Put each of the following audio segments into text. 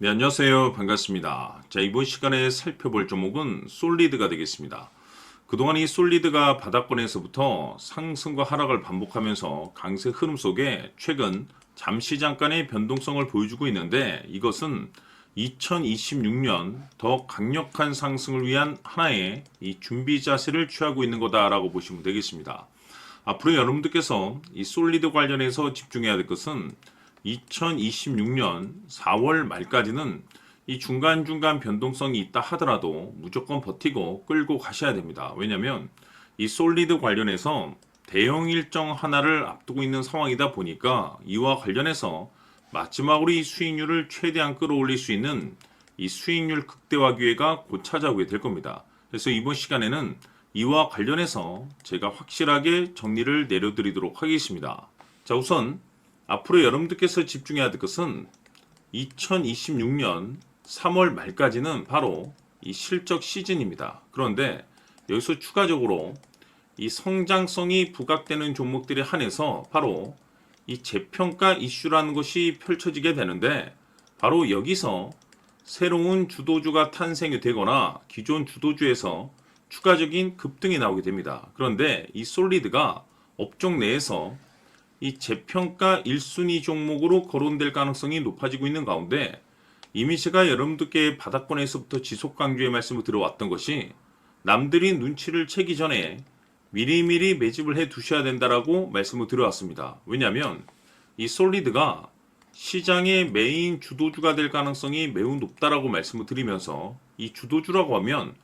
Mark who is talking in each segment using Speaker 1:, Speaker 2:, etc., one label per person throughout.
Speaker 1: 네, 안녕하세요. 반갑습니다. 자, 이번 시간에 살펴볼 종목은 솔리드가 되겠습니다. 그동안 이 솔리드가 바닥권에서부터 상승과 하락을 반복하면서 강세 흐름 속에 최근 잠시 잠깐의 변동성을 보여주고 있는데, 이것은 2026년 더 강력한 상승을 위한 하나의 이 준비 자세를 취하고 있는 거다라고 보시면 되겠습니다. 앞으로 여러분들께서 이 솔리드 관련해서 집중해야 될 것은 2026년 4월 말까지는 이 중간중간 변동성이 있다 하더라도 무조건 버티고 끌고 가셔야 됩니다. 왜냐하면 이 솔리드 관련해서 대형 일정 하나를 앞두고 있는 상황이다 보니까 이와 관련해서 마지막으로 이 수익률을 최대한 끌어올릴 수 있는 이 수익률 극대화 기회가 곧 찾아오게 될 겁니다. 그래서 이번 시간에는 이와 관련해서 제가 확실하게 정리를 내려드리도록 하겠습니다. 자, 우선 앞으로 여러분들께서 집중해야 될 것은 2026년 3월 말까지는 바로 이 실적 시즌입니다. 그런데 여기서 추가적으로 이 성장성이 부각되는 종목들에 한해서 바로 이 재평가 이슈라는 것이 펼쳐지게 되는데, 바로 여기서 새로운 주도주가 탄생이 되거나 기존 주도주에서 추가적인 급등이 나오게 됩니다. 그런데 이 솔리드가 업종 내에서 이 재평가 1순위 종목으로 거론될 가능성이 높아지고 있는 가운데, 이미 제가 여러분들께 바닥권에서부터 지속 강조의 말씀을 들어왔던 것이 남들이 눈치를 채기 전에 미리미리 매집을 해 두셔야 된다라고 말씀을 드려왔습니다. 왜냐하면 이 솔리드가 시장의 메인 주도주가 될 가능성이 매우 높다라고 말씀을 드리면서, 이 주도주라고 하면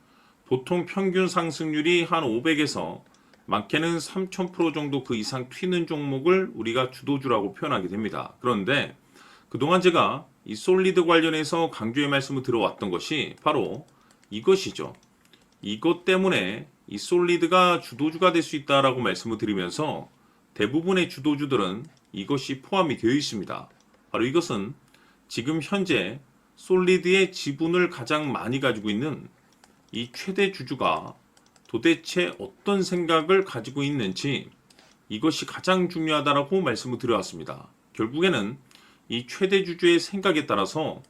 Speaker 1: 보통 평균 상승률이 한 500에서 많게는 3000% 정도 그 이상 튀는 종목을 우리가 주도주라고 표현하게 됩니다. 그런데 그동안 제가 이 솔리드 관련해서 강조의 말씀을 들어왔던 것이 바로 이것이죠. 이것 때문에 이 솔리드가 주도주가 될 수 있다라고 말씀을 드리면서 대부분의 주도주들은 이것이 포함이 되어 있습니다. 바로 이것은 지금 현재 솔리드의 지분을 가장 많이 가지고 있는 이 최대 주주가 도대체 어떤 생각을 가지고 있는지, 이것이 가장 중요하다라고 말씀을 드려왔습니다. 결국에는 이 최대 주주의 생각에 따라서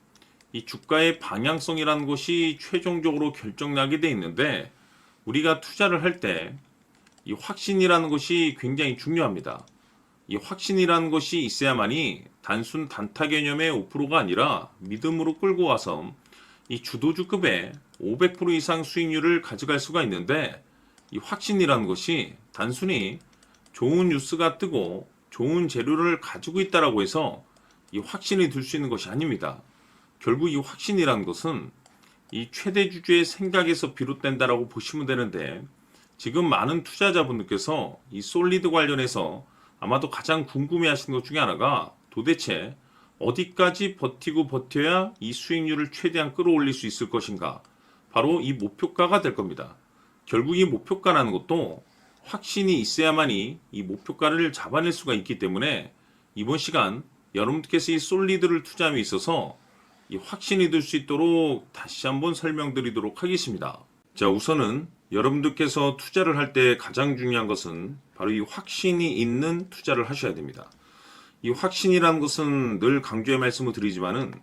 Speaker 1: 이 주가의 방향성이라는 것이 최종적으로 결정나게 돼 있는데, 우리가 투자를 할 때 이 확신이라는 것이 굉장히 중요합니다. 이 확신이라는 것이 있어야만이 단순 단타 개념의 5%가 아니라 믿음으로 끌고 와서 이 주도주급의 500% 이상 수익률을 가져갈 수가 있는데, 이 확신이라는 것이 단순히 좋은 뉴스가 뜨고 좋은 재료를 가지고 있다라고 해서 이 확신이 들 수 있는 것이 아닙니다. 결국 이 확신이라는 것은 이 최대 주주의 생각에서 비롯된다라고 보시면 되는데, 지금 많은 투자자분들께서 이 솔리드 관련해서 아마도 가장 궁금해하시는 것 중에 하나가 도대체 어디까지 버티고 버텨야 이 수익률을 최대한 끌어올릴 수 있을 것인가, 바로 이 목표가가 될 겁니다. 결국 이 목표가라는 것도 확신이 있어야만이 이 목표가를 잡아낼 수가 있기 때문에, 이번 시간 여러분께서 이 솔리드를 투자함에 있어서 이 확신이 들 수 있도록 다시 한번 설명드리도록 하겠습니다. 자, 우선은 여러분들께서 투자를 할 때 가장 중요한 것은 바로 이 확신이 있는 투자를 하셔야 됩니다. 이 확신이라는 것은 늘 강조의 말씀을 드리지만은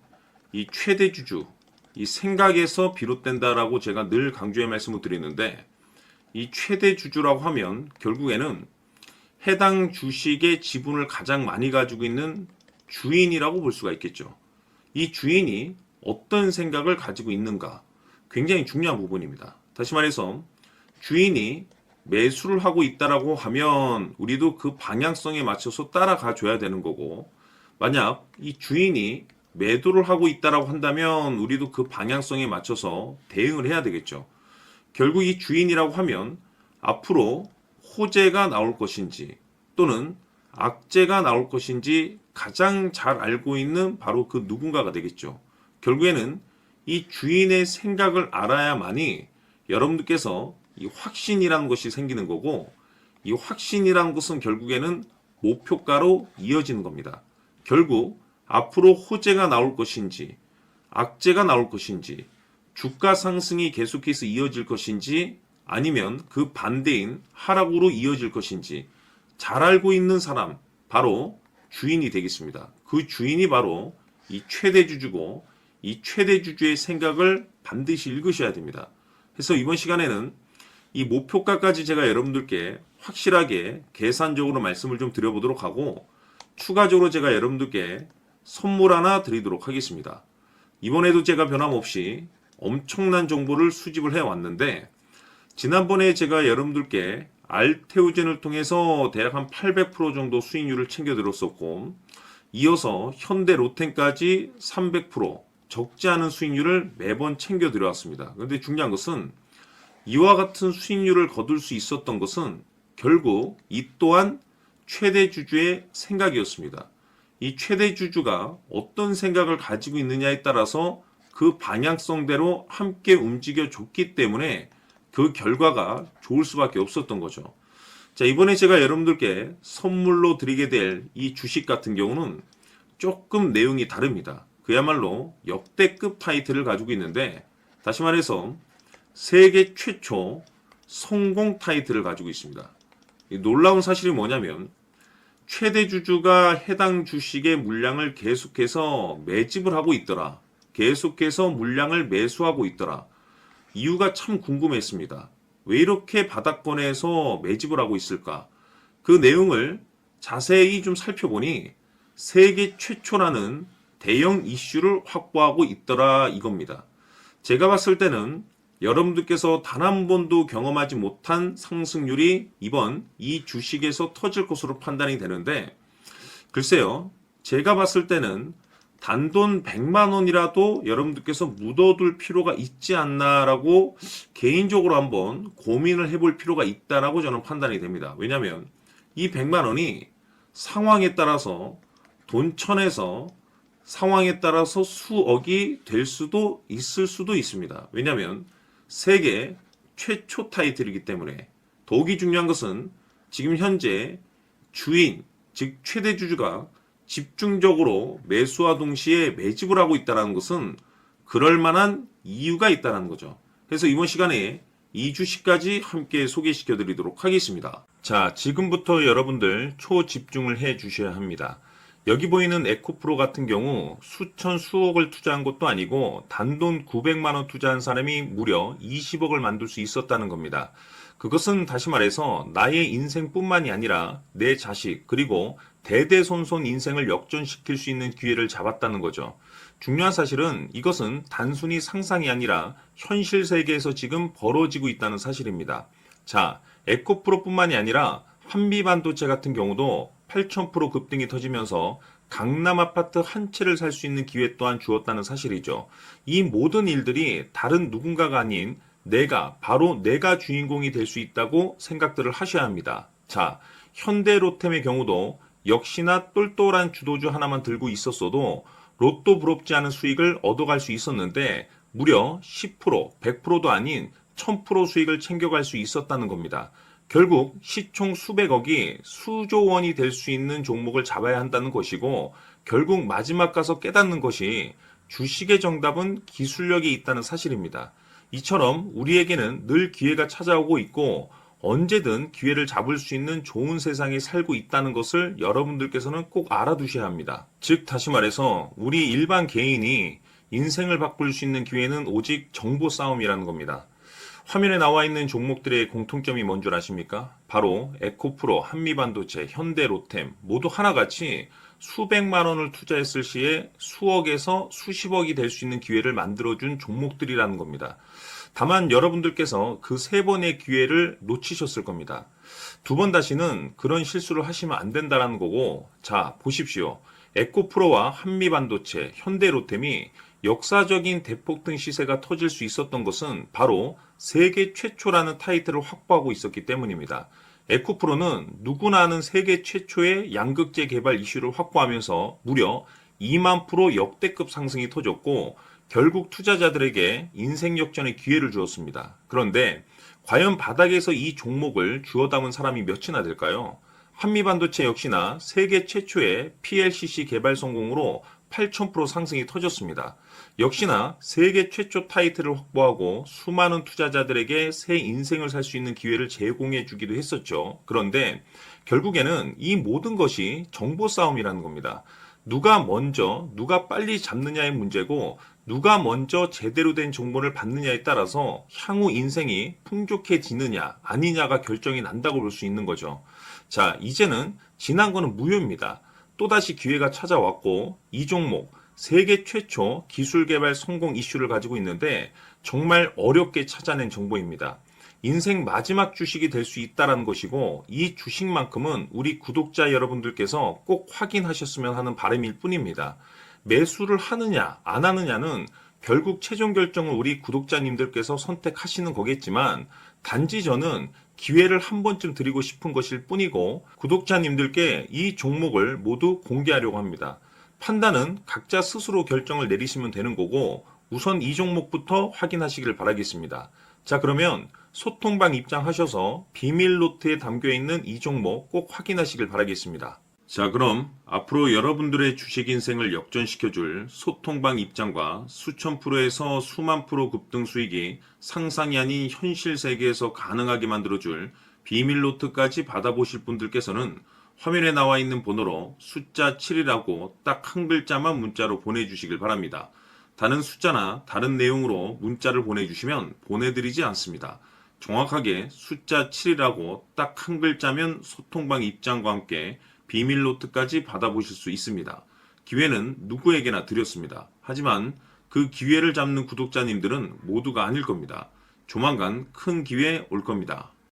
Speaker 1: 이 최대 주주, 이 생각에서 비롯된다라고 제가 늘 강조의 말씀을 드리는데, 이 최대 주주라고 하면 결국에는 해당 주식의 지분을 가장 많이 가지고 있는 주인이라고 볼 수가 있겠죠. 이 주인이 어떤 생각을 가지고 있는가, 굉장히 중요한 부분입니다. 다시 말해서 주인이 매수를 하고 있다라고 하면 우리도 그 방향성에 맞춰서 따라가 줘야 되는 거고, 만약 이 주인이 매도를 하고 있다라고 한다면 우리도 그 방향성에 맞춰서 대응을 해야 되겠죠. 결국 이 주인이라고 하면 앞으로 호재가 나올 것인지 또는 악재가 나올 것인지 가장 잘 알고 있는 바로 그 누군가가 되겠죠. 결국에는 이 주인의 생각을 알아야만이 여러분들께서 이 확신이라는 것이 생기는 거고, 이 확신이라는 것은 결국에는 목표가로 이어지는 겁니다. 결국 앞으로 호재가 나올 것인지 악재가 나올 것인지, 주가 상승이 계속해서 이어질 것인지 아니면 그 반대인 하락으로 이어질 것인지 잘 알고 있는 사람, 바로 주인이 되겠습니다. 그 주인이 바로 이 최대 주주고, 이 최대 주주의 생각을 반드시 읽으셔야 됩니다. 그래서 이번 시간에는 이 목표가까지 제가 여러분들께 확실하게 계산적으로 말씀을 좀 드려보도록 하고, 추가적으로 제가 여러분들께 선물 하나 드리도록 하겠습니다. 이번에도 제가 변함없이 엄청난 정보를 수집을 해왔는데, 지난번에 제가 여러분들께 알테오젠을 통해서 대략 한 800% 정도 수익률을 챙겨드렸었고, 이어서 현대 로템까지 300% 적지 않은 수익률을 매번 챙겨드려왔습니다. 그런데 중요한 것은 이와 같은 수익률을 거둘 수 있었던 것은 결국 이 또한 최대 주주의 생각이었습니다. 이 최대 주주가 어떤 생각을 가지고 있느냐에 따라서 그 방향성대로 함께 움직여 줬기 때문에 그 결과가 좋을 수밖에 없었던 거죠. 자, 이번에 제가 여러분들께 선물로 드리게 될 이 주식 같은 경우는 조금 내용이 다릅니다. 그야말로 역대급 타이틀을 가지고 있는데, 다시 말해서 세계 최초 성공 타이틀을 가지고 있습니다. 이 놀라운 사실이 뭐냐면 최대 주주가 해당 주식의 물량을 계속해서 매집을 하고 있더라. 계속해서 물량을 매수하고 있더라. 이유가 참 궁금했습니다. 왜 이렇게 바닥권에서 매집을 하고 있을까? 그 내용을 자세히 좀 살펴보니 세계 최초라는 대형 이슈를 확보하고 있더라 이겁니다. 제가 봤을 때는 여러분들께서 단 한 번도 경험하지 못한 상승률이 이번 이 주식에서 터질 것으로 판단이 되는데, 글쎄요, 제가 봤을 때는 단돈 100만 원이라도 여러분들께서 묻어둘 필요가 있지 않나라고 개인적으로 한번 고민을 해볼 필요가 있다라고 저는 판단이 됩니다. 왜냐하면 이 100만 원이 상황에 따라서 돈천에서 상황에 따라서 수억이 될 수도 있을 수도 있습니다. 왜냐하면 세계 최초 타이틀이기 때문에. 더욱이 중요한 것은 지금 현재 주인, 즉 최대 주주가 집중적으로 매수와 동시에 매집을 하고 있다는 것은 그럴 만한 이유가 있다는 거죠. 그래서 이번 시간에 이 주식까지 함께 소개시켜 드리도록 하겠습니다. 자, 지금부터 여러분들 초집중을 해 주셔야 합니다. 여기 보이는 에코프로 같은 경우 수천 수억을 투자한 것도 아니고 단돈 900만 원 투자한 사람이 무려 20억을 만들 수 있었다는 겁니다. 그것은 다시 말해서 나의 인생뿐만이 아니라 내 자식 그리고 대대손손 인생을 역전시킬 수 있는 기회를 잡았다는 거죠. 중요한 사실은 이것은 단순히 상상이 아니라 현실 세계에서 지금 벌어지고 있다는 사실입니다. 자, 에코프로뿐만이 아니라 한미반도체 같은 경우도 8,000% 급등이 터지면서 강남 아파트 한 채를 살 수 있는 기회 또한 주었다는 사실이죠. 이 모든 일들이 다른 누군가가 아닌 바로 내가 주인공이 될 수 있다고 생각들을 하셔야 합니다. 자, 현대로템의 경우도 역시나 똘똘한 주도주 하나만 들고 있었어도 로또 부럽지 않은 수익을 얻어갈 수 있었는데 무려 10%, 100%도 아닌 1000% 수익을 챙겨갈 수 있었다는 겁니다. 결국 시총 수백억이 수조 원이 될 수 있는 종목을 잡아야 한다는 것이고, 결국 마지막 가서 깨닫는 것이 주식의 정답은 기술력이 있다는 사실입니다. 이처럼 우리에게는 늘 기회가 찾아오고 있고 언제든 기회를 잡을 수 있는 좋은 세상에 살고 있다는 것을 여러분들께서는 꼭 알아두셔야 합니다. 즉 다시 말해서 우리 일반 개인이 인생을 바꿀 수 있는 기회는 오직 정보 싸움이라는 겁니다. 화면에 나와 있는 종목들의 공통점이 뭔 줄 아십니까? 바로 에코프로, 한미반도체, 현대로템 모두 하나같이 수백만 원을 투자했을 시에 수억에서 수십억이 될 수 있는 기회를 만들어준 종목들이라는 겁니다. 다만 여러분들께서 그 세 번의 기회를 놓치셨을 겁니다. 두 번 다시는 그런 실수를 하시면 안 된다는 거고, 자 보십시오. 에코프로와 한미반도체, 현대로템이 역사적인 대폭등 시세가 터질 수 있었던 것은 바로 세계 최초라는 타이틀을 확보하고 있었기 때문입니다. 에코프로는 누구나 아는 세계 최초의 양극재 개발 이슈를 확보하면서 무려 2만 프로 역대급 상승이 터졌고 결국 투자자들에게 인생 역전의 기회를 주었습니다. 그런데 과연 바닥에서 이 종목을 주워 담은 사람이 몇이나 될까요? 한미반도체 역시나 세계 최초의 PLCC 개발 성공으로 8,000% 상승이 터졌습니다. 역시나 세계 최초 타이틀을 확보하고 수많은 투자자들에게 새 인생을 살 수 있는 기회를 제공해 주기도 했었죠. 그런데 결국에는 이 모든 것이 정보 싸움이라는 겁니다. 누가 먼저, 누가 빨리 잡느냐의 문제고 누가 먼저 제대로 된 정보를 받느냐에 따라서 향후 인생이 풍족해지느냐 아니냐가 결정이 난다고 볼 수 있는 거죠. 자, 이제는 지난 거는 무효입니다. 또다시 기회가 찾아왔고 이 종목 세계 최초 기술 개발 성공 이슈를 가지고 있는데 정말 어렵게 찾아낸 정보입니다. 인생 마지막 주식이 될 수 있다는 것이고 이 주식만큼은 우리 구독자 여러분들께서 꼭 확인하셨으면 하는 바람일 뿐입니다. 매수를 하느냐 안 하느냐는 결국 최종 결정을 우리 구독자님들께서 선택하시는 거겠지만 단지 저는 기회를 한 번쯤 드리고 싶은 것일 뿐이고 구독자님들께 이 종목을 모두 공개하려고 합니다. 판단은 각자 스스로 결정을 내리시면 되는 거고 우선 이 종목부터 확인하시길 바라겠습니다. 자, 그러면 소통방 입장하셔서 비밀 노트에 담겨 있는 이 종목 꼭 확인하시길 바라겠습니다. 자, 그럼 앞으로 여러분들의 주식 인생을 역전시켜줄 소통방 입장과 수천 프로에서 수만 프로 급등 수익이 상상이 아닌 현실 세계에서 가능하게 만들어줄 비밀 노트까지 받아보실 분들께서는 화면에 나와 있는 번호로 숫자 7이라고 딱 한 글자만 문자로 보내주시길 바랍니다. 다른 숫자나 다른 내용으로 문자를 보내주시면 보내드리지 않습니다. 정확하게 숫자 7이라고 딱 한 글자면 소통방 입장과 함께 비밀 노트까지 받아보실 수 있습니다. 기회는 누구에게나 드렸습니다. 하지만 그 기회를 잡는 구독자님들은 모두가 아닐 겁니다. 조만간 큰 기회 올 겁니다.